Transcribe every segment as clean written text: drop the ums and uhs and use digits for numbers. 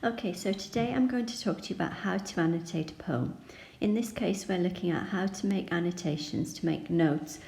Okay, so today I'm going to talk to you about how to annotate a poem. In this case, we're looking at how to make annotations, to make notes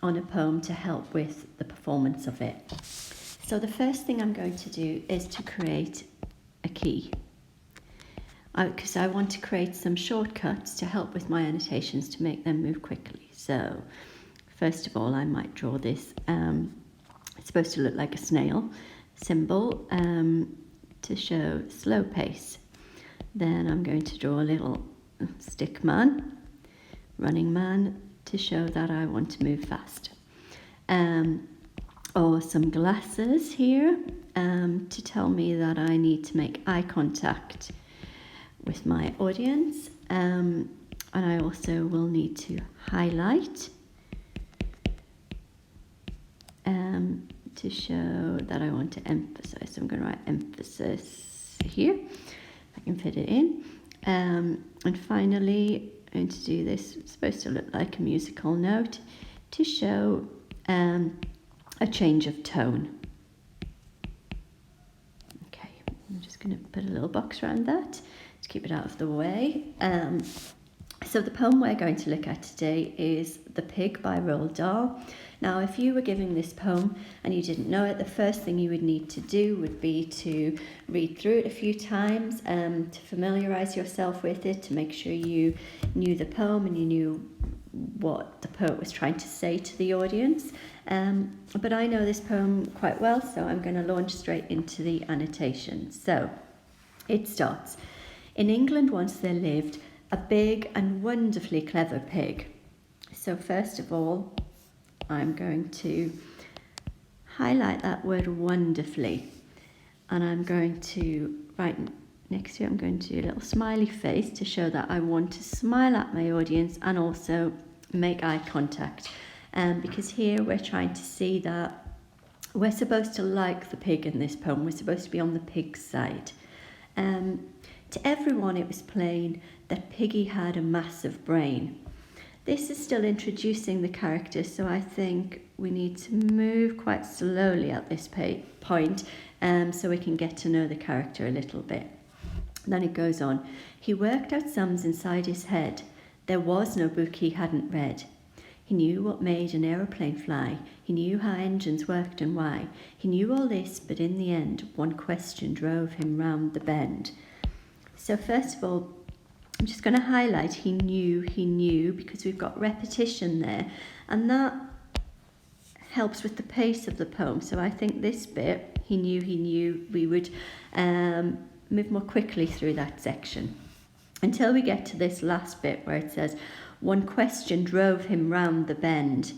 on a poem to help with the performance of it. So the first thing I'm going to do is to create a key, because I want to create some shortcuts to help with my annotations to make them move quickly. So first of all, I might draw this, it's supposed to look like a snail symbol, to show slow pace. Then I'm going to draw a little stick man, running man, to show that I want to move fast. Or some glasses here, to tell me that I need to make eye contact with my audience. And I also will need to highlight to show that I want to emphasize. So I'm going to write emphasis here. I can fit it in. And finally, I'm going to do this. It's supposed to look like a musical note to show a change of tone. Okay, I'm just going to put a little box around that to keep it out of the way. So the poem we're going to look at today is The Pig by Roald Dahl. Now, if you were giving this poem and you didn't know it, the first thing you would need to do would be to read through it a few times, to familiarise yourself with it, to make sure you knew the poem and you knew what the poet was trying to say to the audience. But I know this poem quite well, so I'm going to launch straight into the annotation. So it starts. In England once there lived a big and wonderfully clever pig. So first of all, I'm going to highlight that word wonderfully, and I'm going to write next to it, I'm going to do a little smiley face to show that I want to smile at my audience and also make eye contact. Because here we're trying to see that we're supposed to like the pig in this poem. We're supposed to be on the pig's side. To everyone it was plain that Piggy had a massive brain. This is still introducing the character, so I think we need to move quite slowly at this point, so we can get to know the character a little bit. Then it goes on. He worked out sums inside his head. There was no book he hadn't read. He knew what made an aeroplane fly. He knew how engines worked and why. He knew all this, but in the end, one question drove him round the bend. So first of all, I'm just going to highlight he knew, because we've got repetition there, and that helps with the pace of the poem. So I think this bit, he knew, we would move more quickly through that section until we get to this last bit where it says, one question drove him round the bend.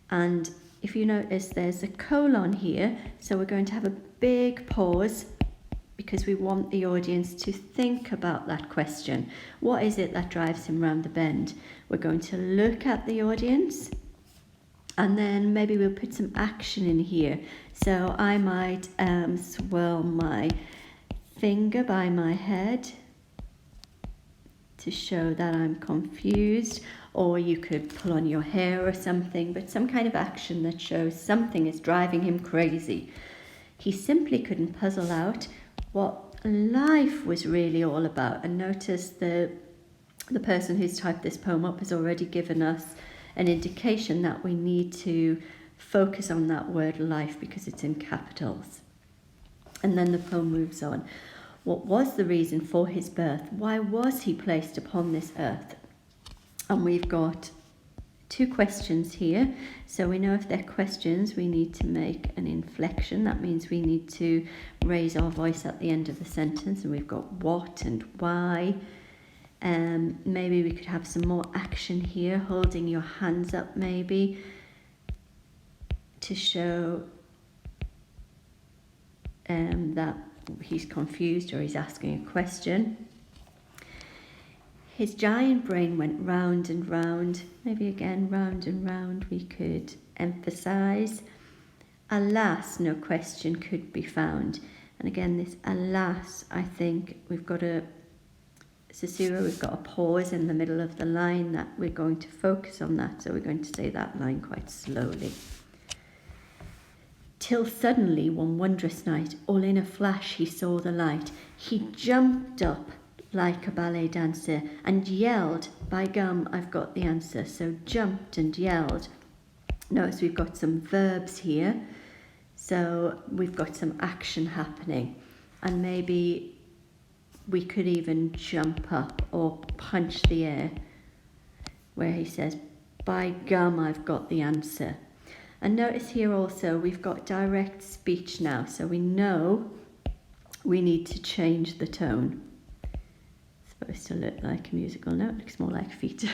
And if you notice, there's a colon here, so we're going to have a big pause, because we want the audience to think about that question. What is it that drives him round the bend? We're going to look at the audience, and then maybe we'll put some action in here. So I might swirl my finger by my head to show that I'm confused, or you could pull on your hair or something, but some kind of action that shows something is driving him crazy. He simply couldn't puzzle out what life was really all about. And notice the person who's typed this poem up has already given us an indication that we need to focus on that word life because it's in capitals. And then the poem moves on. What was the reason for his birth? Why was he placed upon this earth? And we've got two questions here. So we know if they're questions, we need to make an inflection. That means we need to raise our voice at the end of the sentence. And we've got what and why. Maybe we could have some more action here, holding your hands up maybe, to show that he's confused or he's asking a question. His giant brain went round and round. Maybe again, round and round, we could emphasize. Alas, no question could be found. And again, this alas, I think we've got a pause in the middle of the line that we're going to focus on that. So we're going to say that line quite slowly. till suddenly one wondrous night, all in a flash he saw the light. He jumped up like a ballet dancer and yelled, by gum, I've got the answer. So jumped and yelled. Notice we've got some verbs here. So we've got some action happening. And maybe we could even jump up or punch the air, where he says, by gum, I've got the answer. And notice here also we've got direct speech now, so we know we need to change the tone. It's supposed to look like a musical note, looks more like feet.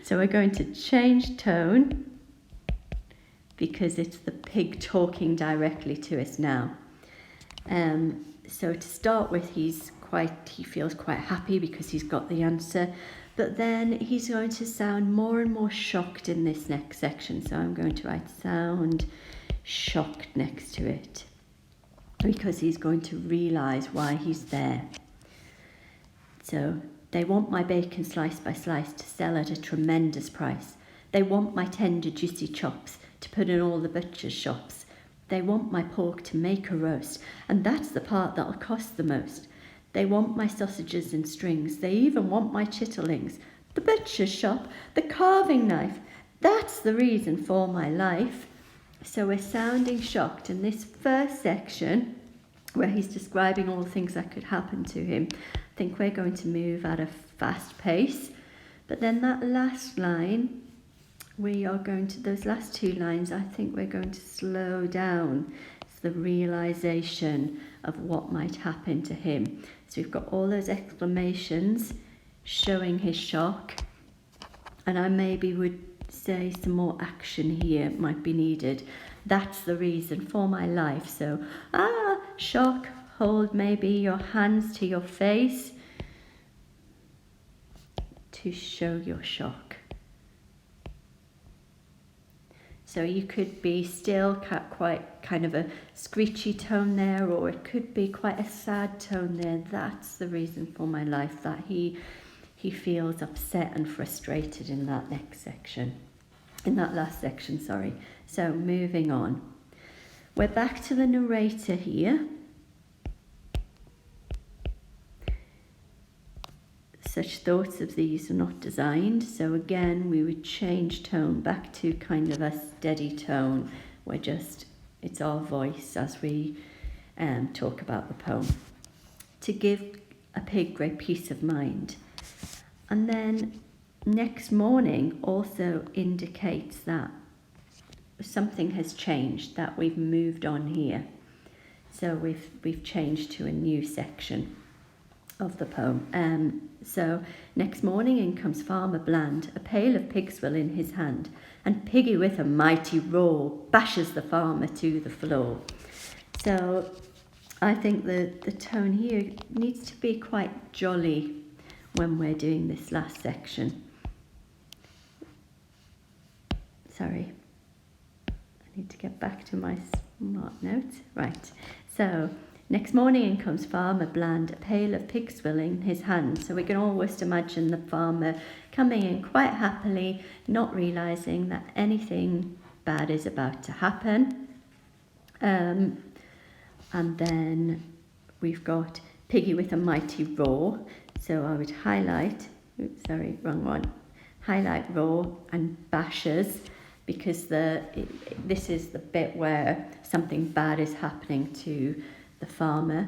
So we're going to change tone because it's the pig talking directly to us now. So to start with, he feels quite happy because he's got the answer. But then he's going to sound more and more shocked in this next section. So I'm going to write sound shocked next to it, because he's going to realise why he's there. So they want my bacon slice by slice to sell at a tremendous price. They want my tender juicy chops to put in all the butcher's shops. They want my pork to make a roast, and that's the part that'll cost the most. They want my sausages and strings. They even want my chitterlings. The butcher's shop, the carving knife. That's the reason for my life. So we're sounding shocked in this first section, where he's describing all the things that could happen to him. I think we're going to move at a fast pace. But then that last line, those last two lines, I think we're going to slow down. It's the realisation of what might happen to him. So we've got all those exclamations showing his shock. And I maybe would say some more action here might be needed. That's the reason for my life. So, shock, hold maybe your hands to your face to show your shock. So you could be still quite kind of a screechy tone there, or it could be quite a sad tone there. That's the reason for my life, that he feels upset and frustrated in that last section, sorry. So moving on. We're back to the narrator here. Such thoughts of these are not designed. So again, we would change tone back to kind of a steady tone. It's our voice as we talk about the poem. To give a pig great peace of mind. And then next morning also indicates that something has changed, that we've moved on here. So we've changed to a new section of the poem. So next morning in comes Farmer Bland, a pail of pig's will in his hand, and Piggy with a mighty roar bashes the farmer to the floor. So I think the tone here needs to be quite jolly when we're doing this last section. Sorry, I need to get back to my smart notes. Right, so next morning in comes Farmer Bland, a pail of pig's will in his hand. So we can almost imagine the farmer coming in quite happily, not realising that anything bad is about to happen. And then we've got Piggy with a mighty roar. So I would highlight, highlight roar and bashes, because this is the bit where something bad is happening to the farmer.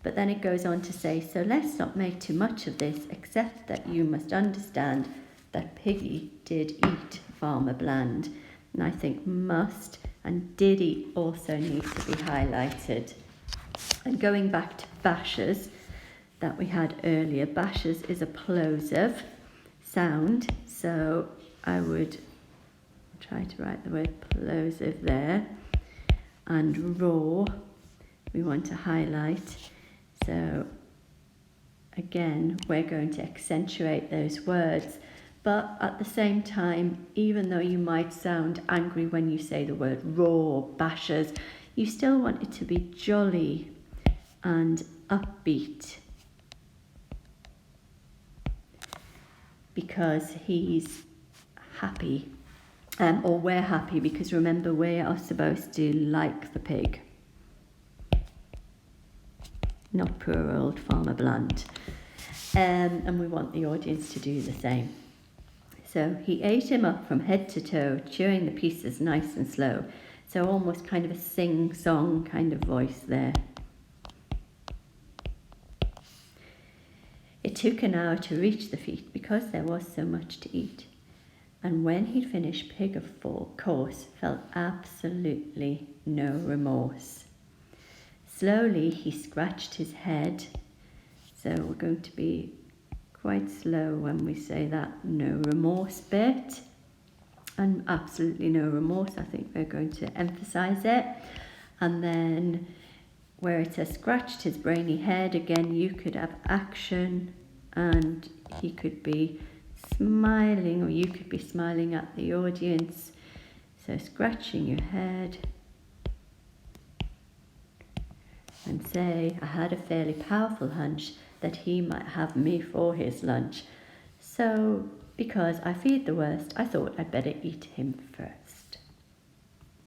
But then it goes on to say, so let's not make too much of this, except that you must understand that Piggy did eat Farmer Bland. And I think must and did eat also need to be highlighted. And going back to bashes that we had earlier, bashes is a plosive sound, so I would try to write the word plosive there. And roar, we want to highlight. So again, we're going to accentuate those words, but at the same time, even though you might sound angry when you say the word roar, bashes, you still want it to be jolly and upbeat, because he's happy. or we're happy, because remember, we are supposed to like the pig, not poor old Farmer Bland. And we want the audience to do the same. So he ate him up from head to toe, chewing the pieces nice and slow. So almost kind of a sing-song kind of voice there. It took an hour to reach the feast because there was so much to eat. And when he'd finished, Pig of course felt absolutely no remorse. Slowly he scratched his head. So we're going to be quite slow when we say that no remorse bit. And absolutely no remorse, I think we're going to emphasize it. And then where it says scratched his brainy head, again you could have action and he could be smiling, or you could be smiling at the audience. So scratching your head and say, I had a fairly powerful hunch that he might have me for his lunch. So because I feared the worst, I thought I'd better eat him first.